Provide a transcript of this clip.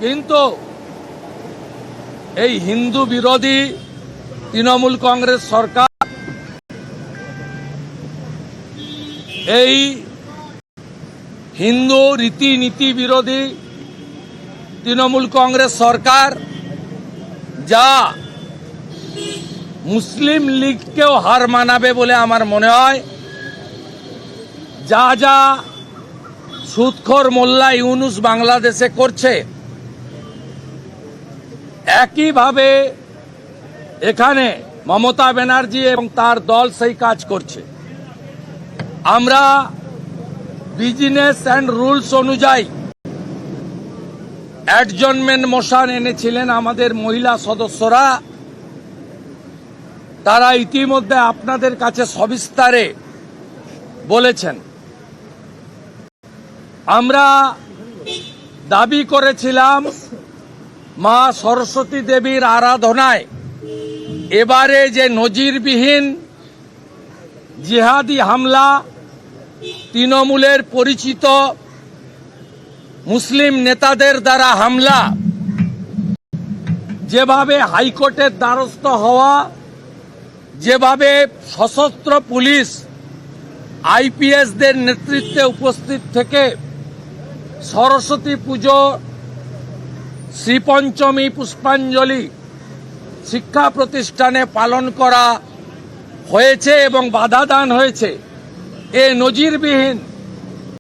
কিন্তু এই হিন্দু বিরোধী তৃণমূল কংগ্রেস সরকার এই হিন্দু রীতিনীতি বিরোধী তৃণমূল কংগ্রেস সরকার যা মুসলিম লীগকেও হার মানাবে বলে আমার মনে হয়। যা যা সুদখোর মোল্লা ইউনুস বাংলাদেশে করছে, একইভাবে এখানে মমতা ব্যানার্জি এবং তার দল সেই কাজ করছে। আমরা বিজনেস অ্যান্ড রুলস অনুযায়ী অ্যাডজনমেন্ট মোশন এনেছিলেন আমাদের মহিলা সদস্যরা। তারা ইতিমধ্যে আপনাদের কাছে সবিস্তারে বলেছেন। আমরা দাবি করেছিলাম মা সরস্বতী দেবীর আরাধনায় এবারে যে নজিরবিহীন জিহাদি হামলা, তৃণমূলের পরিচিত মুসলিম নেতাদের দ্বারা হামলা, যেভাবে হাইকোর্টের দ্বারস্থ হওয়া, যেভাবে সশস্ত্র পুলিশ আইপিএসদের নেতৃত্বে উপস্থিত থেকে সরস্বতী পুজো, শ্রীপঞ্চমী পুষ্পাঞ্জলি শিক্ষা প্রতিষ্ঠানে পালন করা হয়েছে এবং বাধা দান হয়েছে, এ নজিরবিহীন